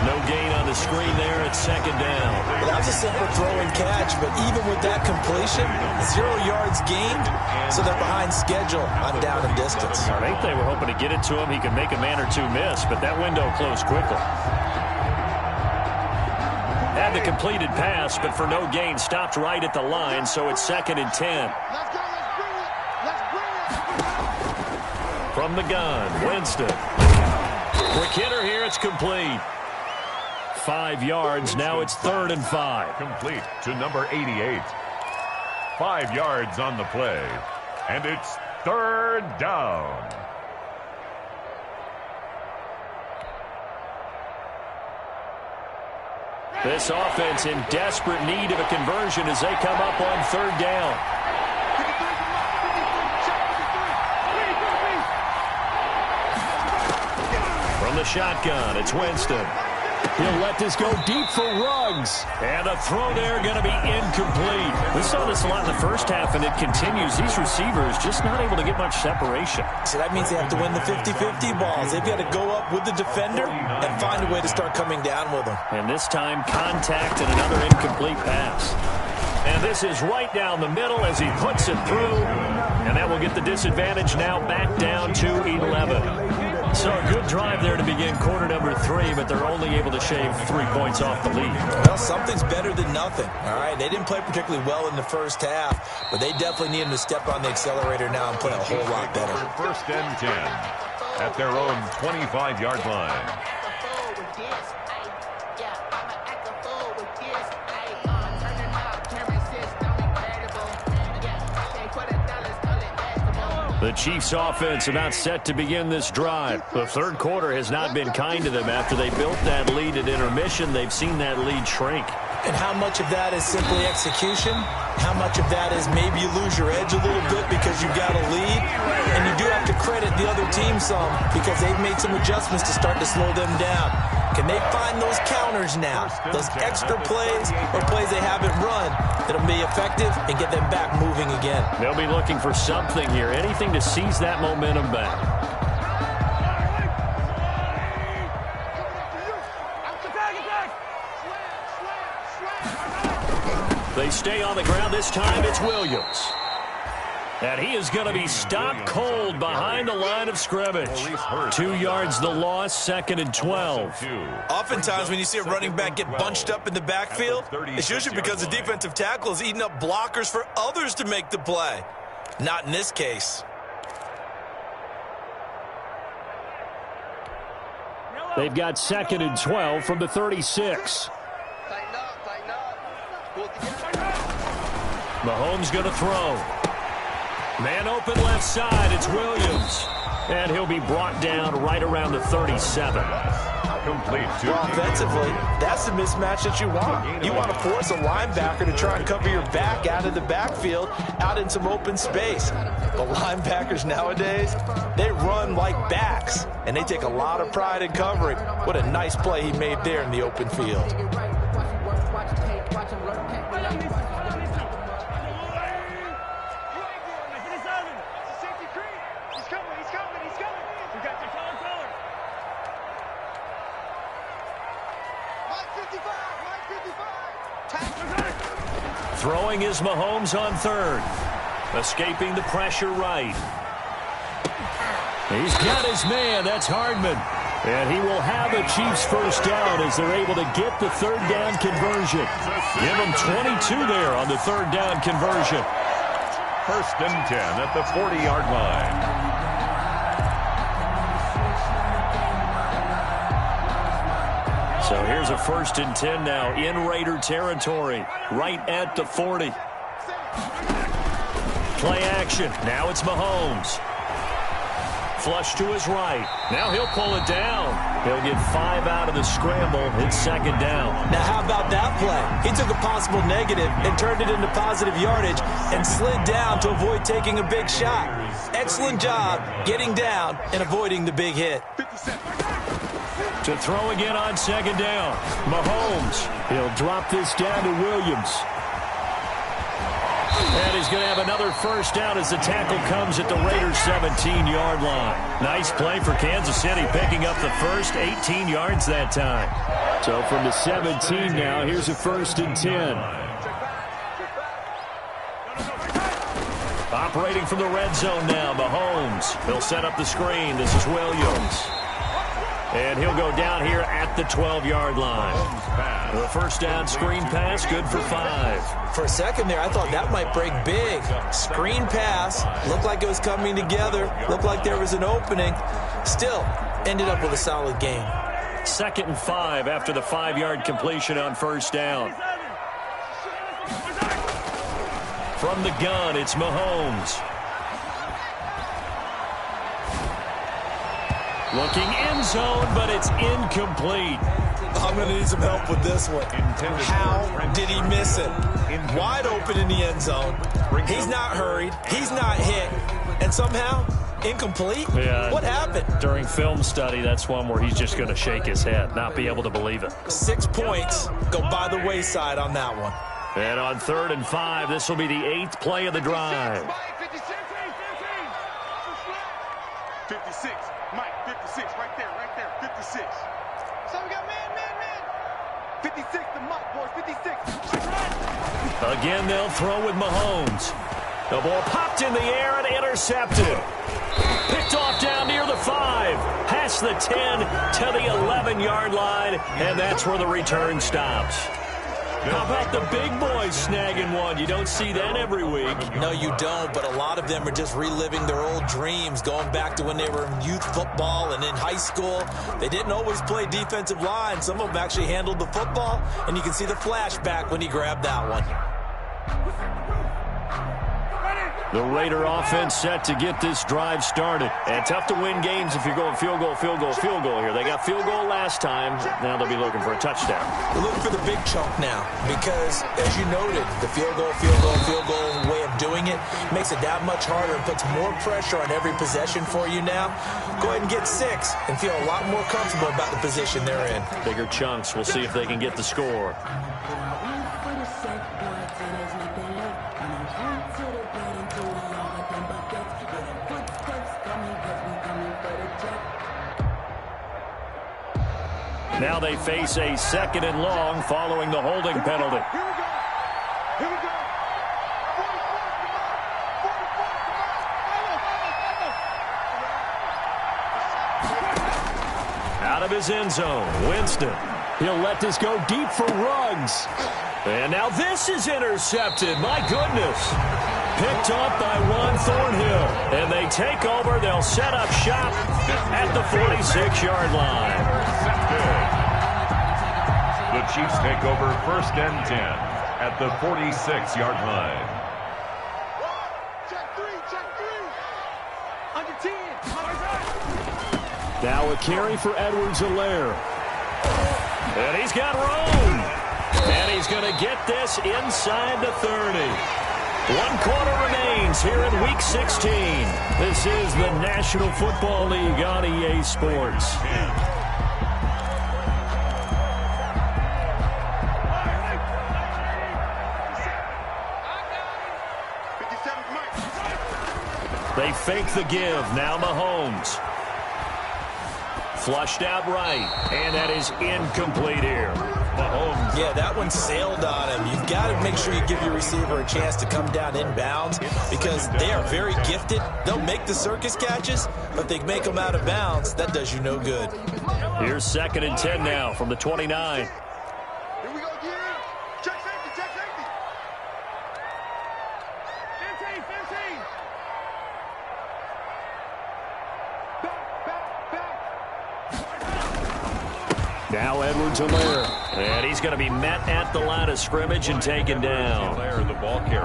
[SPEAKER 1] No gain on the screen there at 2nd down.
[SPEAKER 2] Well, that was a simple throw and catch, but even with that completion, 0 yards gained, so they're behind schedule on down and distance.
[SPEAKER 1] I think they were hoping to get it to him. He could make a man or two miss, but that window closed quickly. Had the completed pass, but for no gain, stopped right at the line, so it's 2nd and 10.
[SPEAKER 4] Let's go, let's bring it. Let's bring it.
[SPEAKER 1] From the gun, Winston. Quick hitter here, it's complete. 5 yards, now it's 3rd and 5.
[SPEAKER 3] Complete to number 88. 5 yards on the play, and it's 3rd down.
[SPEAKER 1] This offense in desperate need of a conversion as they come up on 3rd down. From the shotgun, it's Winston. He'll let this go deep for Ruggs. And a throw there going to be incomplete. We saw this a lot in the first half, and it continues. These receivers just not able to get much separation.
[SPEAKER 2] So that means they have to win the 50-50 balls. They've got to go up with the defender and find a way to start coming down with them.
[SPEAKER 1] And this time, contact and another incomplete pass. And this is right down the middle as he puts it through. And that will get the disadvantage now back down to 11. So a good drive there to begin quarter number 3, but they're only able to shave 3 points off the lead.
[SPEAKER 2] Well, something's better than nothing. All right, they didn't play particularly well in the first half, but they definitely need them to step on the accelerator now and play a whole lot better.
[SPEAKER 3] 1st and 10 at their own 25-yard line.
[SPEAKER 1] The Chiefs' offense about set to begin this drive. The 3rd quarter has not been kind to them after they built that lead at intermission. They've seen that lead shrink.
[SPEAKER 2] And how much of that is simply execution? How much of that is maybe you lose your edge a little bit because you've got a lead? And you do have to credit the other team some because they've made some adjustments to start to slow them down. Can they find those counters now, those extra plays or plays they haven't run that'll be effective and get them back moving again?
[SPEAKER 1] They'll be looking for something here, anything to seize that momentum back. They stay on the ground. This time it's Williams. And he is going to be stopped cold behind the line of scrimmage. 2 yards the loss, 2nd and 12.
[SPEAKER 2] Oftentimes when you see a running back get bunched up in the backfield, it's usually because the defensive tackle is eating up blockers for others to make the play. Not in this case.
[SPEAKER 1] They've got 2nd and 12 from the 36. Mahomes going to throw. Man open left side, it's Williams. And he'll be brought down right around the 37.
[SPEAKER 3] Complete to
[SPEAKER 2] well, offensively, that's the mismatch that you want. You want to force a linebacker to try and cover your back out of the backfield, out in some open space. But linebackers nowadays, they run like backs, and they take a lot of pride in covering. What a nice play he made there in the open field.
[SPEAKER 1] Throwing is Mahomes on 3rd. Escaping the pressure right. He's got his man. That's Hardman. And he will have a Chiefs first down as they're able to get the 3rd down conversion. Give him 22 there on the 3rd down conversion.
[SPEAKER 3] 1st and 10 at the 40-yard line.
[SPEAKER 1] So here's a 1st and 10 now in Raider territory, right at the 40. Play action. Now it's Mahomes. Flush to his right. Now he'll pull it down. He'll get 5 out of the scramble. It's second down.
[SPEAKER 2] Now how about that play? He took a possible negative and turned it into positive yardage and slid down to avoid taking a big shot. Excellent job getting down and avoiding the big hit.
[SPEAKER 1] To throw again on second down. Mahomes. He'll drop this down to Williams. And he's going to have another first down as the tackle comes at the Raiders' 17-yard line. Nice play for Kansas City, picking up the first 18 yards that time. So from the 17 now, here's a 1st and 10. Operating from the red zone now, Mahomes. He'll set up the screen. This is Williams. And he'll go down here at the 12-yard line. The first down screen pass, good for 5.
[SPEAKER 2] For a second there, I thought that might break big. Screen pass, looked like it was coming together, looked like there was an opening. Still, ended up with a solid gain.
[SPEAKER 1] 2nd and 5 after the 5-yard completion on first down. From the gun, it's Mahomes. Looking end zone, but it's incomplete.
[SPEAKER 2] I'm going to need some help with this one. How did he miss it? Wide open in the end zone. He's not hurried. He's not hit. And somehow, incomplete?
[SPEAKER 1] Yeah.
[SPEAKER 2] What happened?
[SPEAKER 1] During film study, that's one where he's just going to shake his head, not be able to believe it.
[SPEAKER 2] 6 points go by the wayside on that one.
[SPEAKER 1] And on 3rd and 5, this will be the 8th play of the drive.
[SPEAKER 4] 56. Mike, 56, right there, 56. So we got man. 56 to Mike, boys, 56.
[SPEAKER 1] Again, they'll throw with Mahomes. The ball popped in the air and intercepted. Picked off down near the 5. Past the 10 to the 11-yard line, and that's where the return stops. How about the big boys snagging one? You don't see that every week.
[SPEAKER 2] No, you don't, but a lot of them are just reliving their old dreams, going back to when they were in youth football and in high school. They didn't always play defensive line. Some of them actually handled the football, and you can see the flashback when he grabbed that one.
[SPEAKER 1] The Raider offense set to get this drive started. And tough to win games if you're going field goal here. They got field goal last time. Now they'll be looking for a touchdown.
[SPEAKER 2] They're looking for the big chunk now because, as you noted, the field goal way of doing it makes it that much harder and puts more pressure on every possession for you now. Go ahead and get 6 and feel a lot more comfortable about the position they're in.
[SPEAKER 1] Bigger chunks. We'll see if they can get the score. Now they face a 2nd and long following the holding penalty.
[SPEAKER 4] Here we go.
[SPEAKER 1] Out of his end zone, Winston. He'll let this go deep for Ruggs. And now this is intercepted. My goodness. Picked off by Juan Thornhill. And they take over. They'll set up shop at the 46-yard line.
[SPEAKER 3] The Chiefs take over 1st and 10 at the 46-yard line.
[SPEAKER 4] Check 3. Under 10.
[SPEAKER 1] Now a carry for Edwards-Helaire. And he's got room. And he's going to get this inside the 30. 1 quarter remains here in Week 16. This is the National Football League on EA Sports. They fake the give. Now Mahomes. Flushed out right. And that is incomplete here. Mahomes.
[SPEAKER 2] Yeah, that one sailed on him. You've got to make sure you give your receiver a chance to come down inbounds because they are very gifted. They'll make the circus catches, but they make them out of bounds. That does you no good.
[SPEAKER 1] Here's 2nd and 10 now from the 29.
[SPEAKER 4] Here we go again. Check safety. 15. Back.
[SPEAKER 1] Now Edwards-Helaire. And he's going to be met at the line of scrimmage and taken down.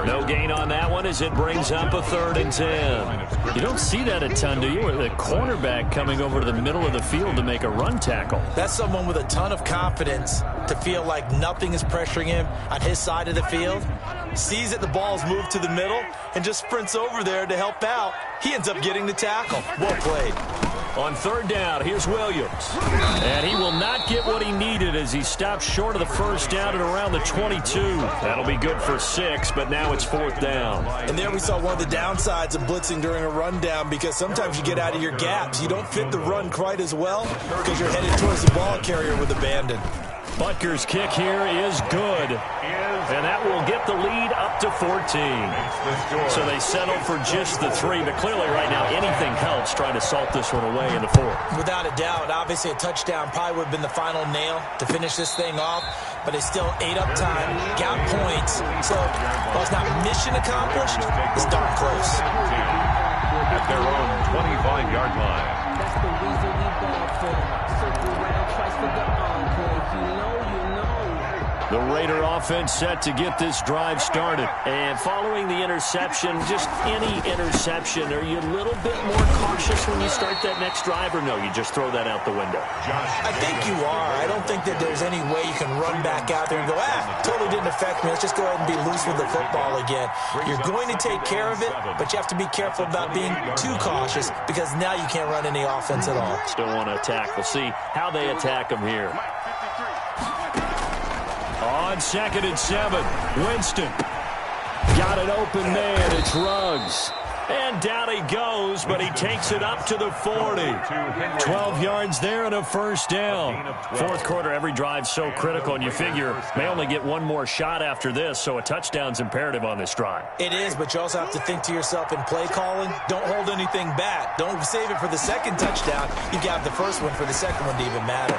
[SPEAKER 1] No gain on that one as it brings up a 3rd and 10.
[SPEAKER 5] You don't see that a ton, do you? Where the cornerback coming over to the middle of the field to make a run tackle.
[SPEAKER 2] That's someone with a ton of confidence to feel like nothing is pressuring him on his side of the field. Sees that the ball's moved to the middle and just sprints over there to help out. He ends up getting the tackle. Well played.
[SPEAKER 1] On 3rd down, here's Williams. And he will not get what he needed as he stops short of the 1st down at around the 22. That'll be good for 6, but now it's 4th down.
[SPEAKER 2] And there we saw one of the downsides of blitzing during a rundown, because sometimes you get out of your gaps. You don't fit the run quite as well because you're headed towards the ball carrier with abandon.
[SPEAKER 1] Butker's kick here is good. And that will get the lead up to 14. So they settle for just the 3. But clearly right now anything helps trying to salt this one away in the 4th.
[SPEAKER 2] Without a doubt, obviously a touchdown probably would have been the final nail to finish this thing off. But it's still 8 up time, got points. So while it's not mission accomplished, it's darn close.
[SPEAKER 3] At their own 25-yard line.
[SPEAKER 6] That's the reason we ball for. Circle around twice for the encore. You know.
[SPEAKER 1] The Raider offense set to get this drive started. And following the interception, just any interception, are you a little bit more cautious when you start that next drive, or no, you just throw that out the window?
[SPEAKER 2] I think you are. I don't think that there's any way you can run back out there and go, totally didn't affect me. Let's just go ahead and be loose with the football again. You're going to take care of it, but you have to be careful about being too cautious, because now you can't run any offense at all.
[SPEAKER 1] Still want to attack. We'll see how they attack them here. On 2nd and 7, Winston. Got an open man. It's Ruggs. And down he goes, but he takes it up to the 40. 12 yards there and a 1st down. 4th quarter, every drive so critical, and you figure may only get one more shot after this, so a touchdown's imperative on this drive.
[SPEAKER 2] It is, but you also have to think to yourself in play calling, don't hold anything back. Don't save it for the 2nd touchdown. You got the 1st one for the 2nd one to even matter.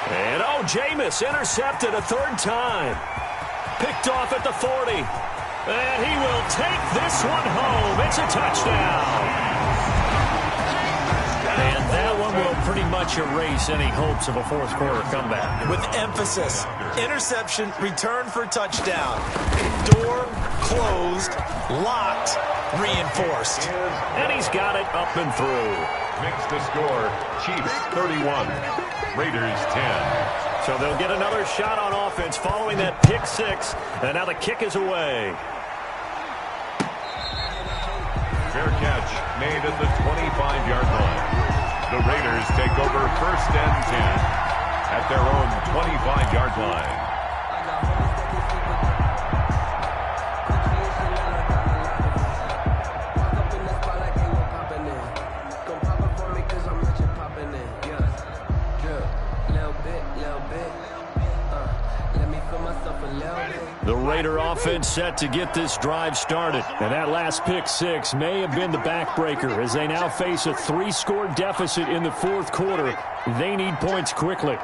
[SPEAKER 1] And, Jameis intercepted a 3rd time. Picked off at the 40. And he will take this one home. It's a touchdown. And that one will pretty much erase any hopes of a 4th quarter comeback.
[SPEAKER 2] With emphasis, interception, return for touchdown. Door closed, locked, reinforced.
[SPEAKER 1] And he's got it up and through.
[SPEAKER 3] Makes the score Chiefs 31, Raiders 10.
[SPEAKER 1] So they'll get another shot on offense following that pick 6. And now the kick is away.
[SPEAKER 3] Fair catch made at the 25-yard line. The Raiders take over 1st and 10 at their own 25-yard line.
[SPEAKER 1] The Raider offense set to get this drive started. And that last pick 6 may have been the backbreaker as they now face a 3-score deficit in the 4th quarter. They need points quickly.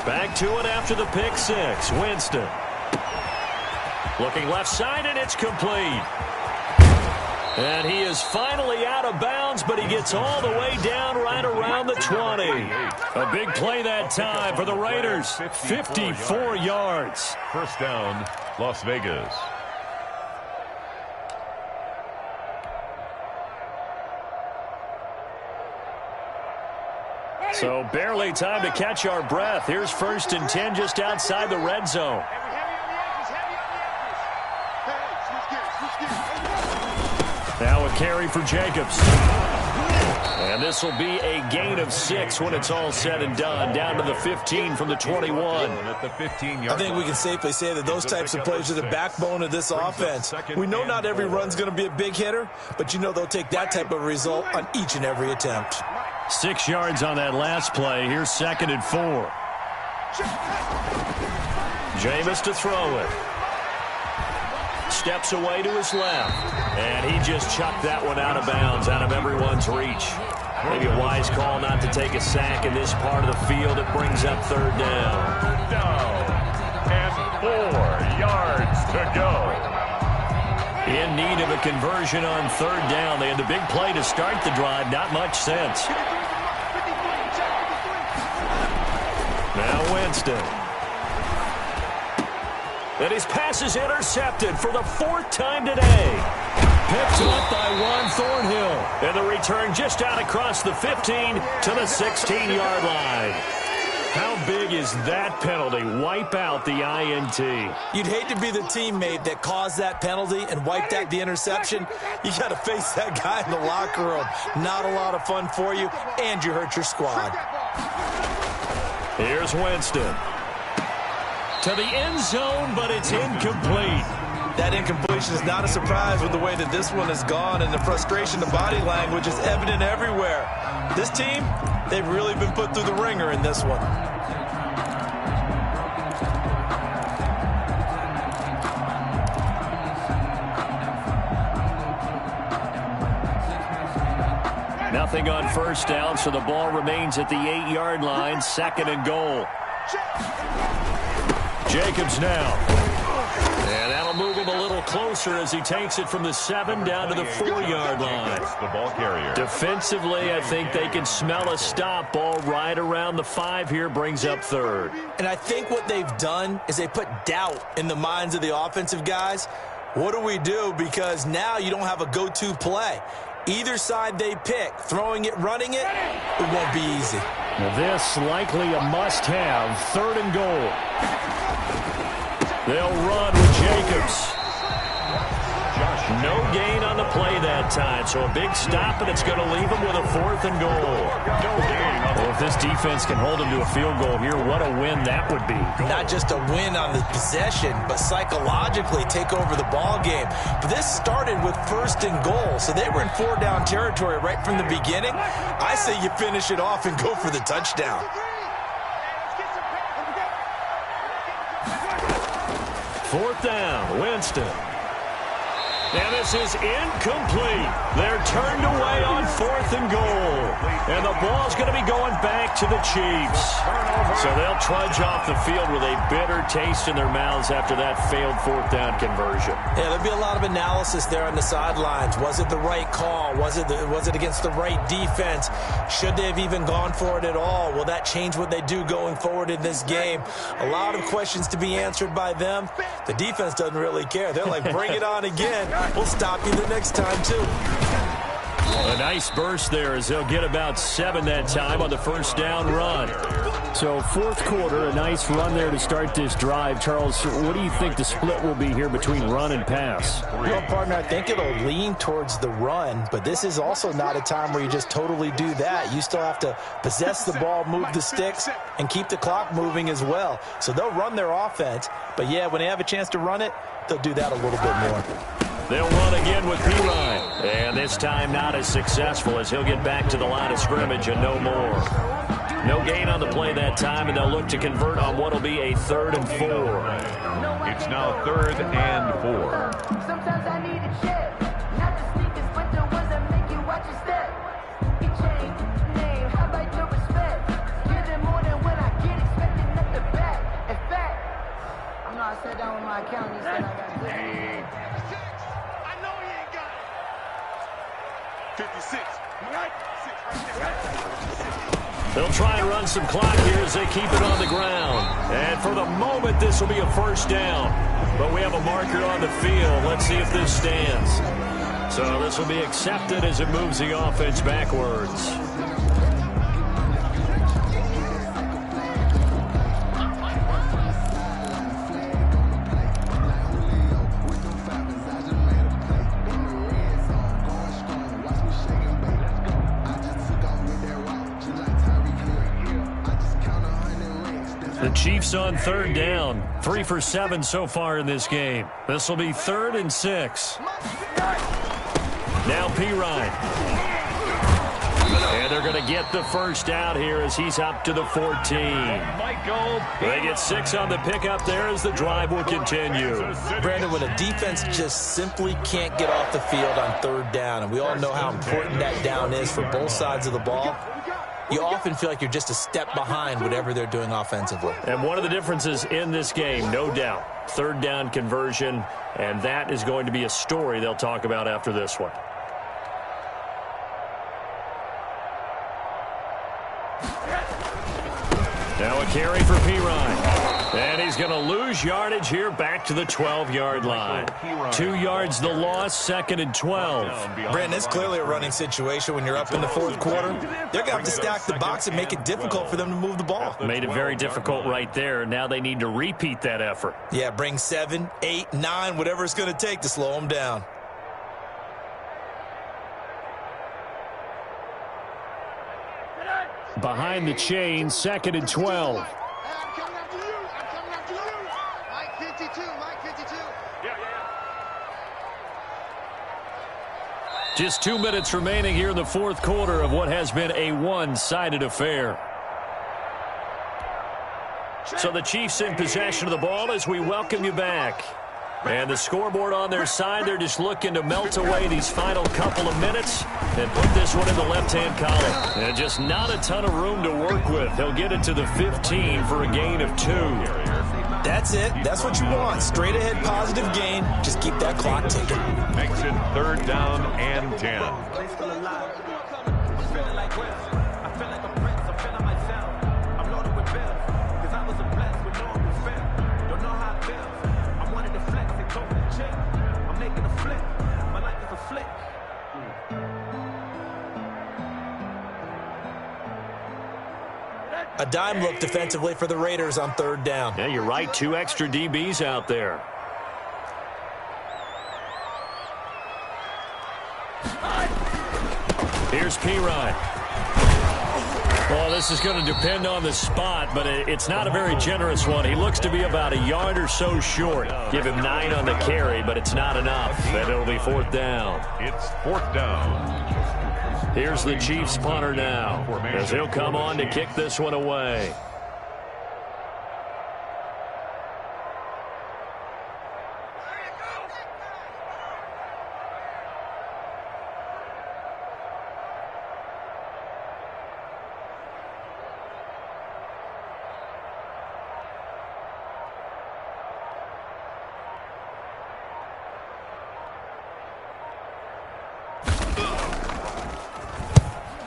[SPEAKER 1] Back to it after the pick 6. Winston. Looking left side, and it's complete. And he is finally out of bounds, but he gets all the way down right around the 20. A big play that time for the Raiders. 54 yards.
[SPEAKER 3] 1st down, Las Vegas.
[SPEAKER 1] So barely time to catch our breath. Here's 1st and 10 just outside the red zone. Now a carry for Jacobs. And this will be a gain of 6 when it's all said and done. Down to the 15 from the 21.
[SPEAKER 2] I think we can safely say that those types of plays are the backbone of this offense. We know not every run's going to be a big hitter, but you know they'll take that type of result on each and every attempt.
[SPEAKER 1] 6 yards on that last play. Here's 2nd and 4. Jameis to throw it. Steps away to his left. And he just chucked that one out of bounds, out of everyone's reach. Maybe a wise call not to take a sack in this part of the field. It brings up 3rd down.
[SPEAKER 3] And 4 yards to go.
[SPEAKER 1] In need of a conversion on third down. They had the big play to start the drive. Not much sense. Now Winston. And his pass is intercepted for the 4th time today. Picked up by Juan Thornhill. And the return just out across the 15 to the 16-yard line. How big is that penalty? Wipe out the INT.
[SPEAKER 2] You'd hate to be the teammate that caused that penalty and wiped out the interception. You got to face that guy in the locker room. Not a lot of fun for you, and you hurt your squad.
[SPEAKER 1] Here's Winston. To the end zone, but it's incomplete.
[SPEAKER 2] That incompletion is not a surprise with the way that this one has gone, and the frustration, the body language is evident everywhere. This team, they've really been put through the ringer in this one.
[SPEAKER 1] Nothing on first down, so the ball remains at the 8-yard line, 2nd and goal. Jacobs now. And that'll move him a little closer as he takes it from the 7 down to the 4-yard line.
[SPEAKER 3] The ball carrier.
[SPEAKER 1] Defensively, I think they can smell a stop. Ball right around the 5 here, brings up 3rd.
[SPEAKER 2] And I think what they've done is they put doubt in the minds of the offensive guys. What do we do? Because now you don't have a go-to play. Either side they pick, throwing it, running it, it won't be easy.
[SPEAKER 1] Now this likely a must-have, 3rd and goal. They'll run with Jacobs. No gain on the play that time, so a big stop, and it's going to leave them with a 4th and goal. Well, if this defense can hold them to a field goal here, what a win that would be.
[SPEAKER 2] Not just a win on the possession, but psychologically take over the ball game. But this started with 1st and goal, so they were in 4-down territory right from the beginning. I say you finish it off and go for the touchdown.
[SPEAKER 1] 4th down, Winston. And this is incomplete. They're turned away on 4th and goal. And the ball's going to be going back to the Chiefs. So they'll trudge off the field with a bitter taste in their mouths after that failed 4th down conversion.
[SPEAKER 2] Yeah, there'll be a lot of analysis there on the sidelines. Was it the right call? Was it against the right defense? Should they have even gone for it at all? Will that change what they do going forward in this game? A lot of questions to be answered by them. The defense doesn't really care. They're like, bring it on again. We'll stop you the next time, too.
[SPEAKER 1] A nice burst there as they'll get about 7 that time on the 1st down run.
[SPEAKER 5] So 4th quarter, a nice run there to start this drive. Charles, what do you think the split will be here between run and pass?
[SPEAKER 2] Well, partner, I think it'll lean towards the run, but this is also not a time where you just totally do that. You still have to possess the ball, move the sticks, and keep the clock moving as well. So they'll run their offense, but yeah, when they have a chance to run it, they'll do that a little bit more.
[SPEAKER 1] They'll run again with Pirine. And this time not as successful as he'll get back to the line of scrimmage and no more. No gain on the play that time, and they'll look to convert on what will be a 3rd and 4.
[SPEAKER 3] It's now 3rd and 4.
[SPEAKER 7] Sometimes I need a check. Not the sneakers, but the ones that make you watch your step. You change name, how about your respect? Get it more than when I get expected at the back. In fact, I'm not sat down with my accountant. He said I got this.
[SPEAKER 4] 56.
[SPEAKER 1] They'll try and run some clock here as they keep it on the ground. And for the moment, this will be a 1st down. But we have a marker on the field. Let's see if this stands. So this will be accepted as it moves the offense backwards. The Chiefs on 3rd down. 3 for 7 so far in this game. This will be 3rd and 6. Now Pirine. And they're going to get the 1st out here as he's up to the 14. They get 6 on the pickup there as the drive will continue.
[SPEAKER 2] Brandon, when a defense just simply can't get off the field on 3rd down, and we all know how important that down is for both sides of the ball, you often feel like you're just a step behind whatever they're doing offensively.
[SPEAKER 5] And one of the differences in this game, no doubt, third down conversion, and that is going to be a story they'll talk about after this one. Now a carry for Pirine. And he's going to lose yardage here back to the 12-yard line. 2 yards the loss, 2nd and 12.
[SPEAKER 2] Brandon, it's clearly a running situation when you're up in the fourth quarter. They're going to have to stack the box and make it difficult for them to move the ball.
[SPEAKER 5] Made it very difficult right there. Now they need to repeat that effort.
[SPEAKER 2] Yeah, bring 7, 8, 9, whatever it's going to take to slow them down.
[SPEAKER 5] Behind the chain, 2nd and 12. Just 2 minutes remaining here in the fourth quarter of what has been a one-sided affair. So the Chiefs in possession of the ball as we welcome you back. And the scoreboard on their side, they're just looking to melt away these final couple of minutes and put this one in the left-hand column. And just not a ton of room to work with. They'll get it to the 15 for a gain of 2.
[SPEAKER 2] That's it. That's what you want. Straight ahead positive gain. Just keep that clock ticking.
[SPEAKER 3] Makes it 3rd down and 10.
[SPEAKER 2] A dime look defensively for the Raiders on 3rd down.
[SPEAKER 5] Yeah, you're right. 2 extra DBs out there. Here's Pirine. Well, this is going to depend on the spot, but it's not a very generous one. He looks to be about a yard or so short. Give him 9 on the carry, but it's not enough. And it'll be 4th down.
[SPEAKER 3] It's 4th down.
[SPEAKER 5] Here's the Chiefs punter now, as he'll come on to kick this one away.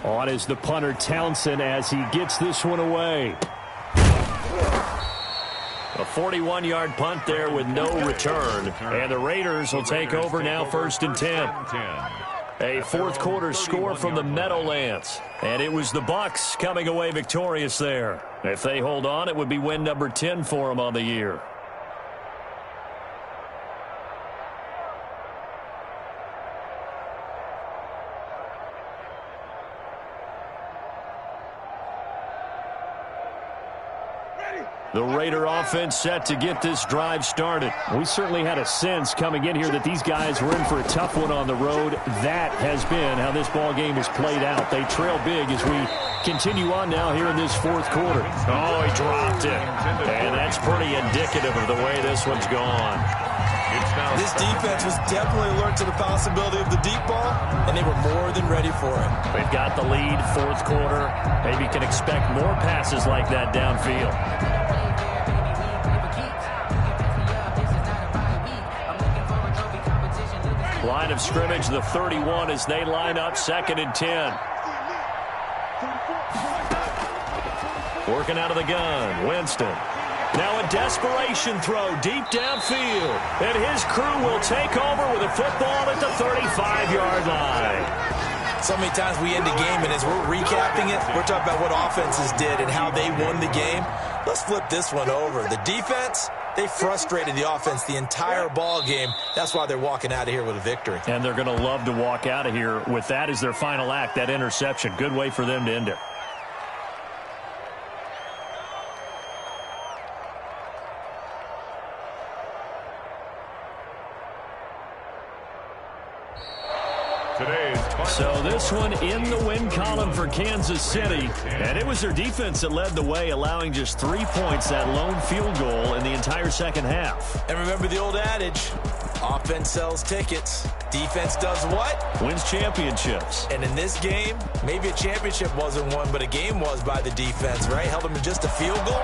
[SPEAKER 5] On is the punter, Townsend, as he gets this one away. A 41-yard punt there with no return. And the Raiders will take over now 1st and 10. A fourth quarter score from the Meadowlands. And it was the Bucs coming away victorious there. If they hold on, it would be win number 10 for them on the year. The Raider offense set to get this drive started. We certainly had a sense coming in here that these guys were in for a tough one on the road. That has been how this ball game has played out. They trail big as we continue on now here in this fourth quarter. Oh, he dropped it. And that's pretty indicative of the way this one's gone.
[SPEAKER 2] This defense was definitely alert to the possibility of the deep ball, and they were more than ready for it.
[SPEAKER 5] They've got the lead, fourth quarter. Maybe can expect more passes like that downfield. Line of scrimmage, the 31 as they line up 2nd and 10. Working out of the gun, Winston. Now a desperation throw deep downfield. And his crew will take over with a football at the 35-yard line.
[SPEAKER 2] So many times we end the game, and as we're recapping it, we're talking about what offenses did and how they won the game. Let's flip this one over. The defense, they frustrated the offense the entire ball game. That's why they're walking out of here with a victory.
[SPEAKER 5] And they're going to love to walk out of here with that as their final act, that interception. Good way for them to end it. So this one in the win column for Kansas City. And it was their defense that led the way, allowing just 3 points, that lone field goal in the entire second half.
[SPEAKER 2] And remember the old adage, Offense sells tickets. Defense does what?
[SPEAKER 5] Wins championships.
[SPEAKER 2] And in this game, maybe a championship wasn't won, but a game was by the defense, right? Held them in just a field goal.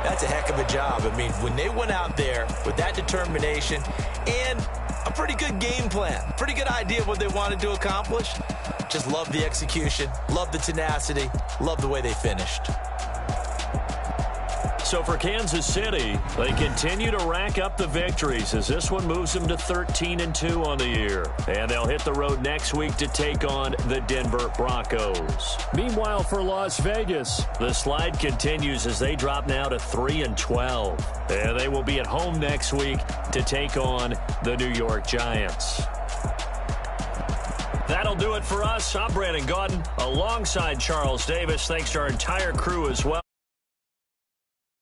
[SPEAKER 2] That's a heck of a job. I mean, when they went out there with that determination and a pretty good game plan, pretty good idea of what they wanted to accomplish, just love the execution, love the tenacity, love the way they finished.
[SPEAKER 5] So for Kansas City, they continue to rack up the victories as this one moves them to 13-2 on the year. And they'll hit the road next week to take on the Denver Broncos. Meanwhile, for Las Vegas, the slide continues as they drop now to 3-12. And they will be at home next week to take on the New York Giants. That'll do it for us. I'm Brandon Gaudin alongside Charles Davis. Thanks to our entire crew as well.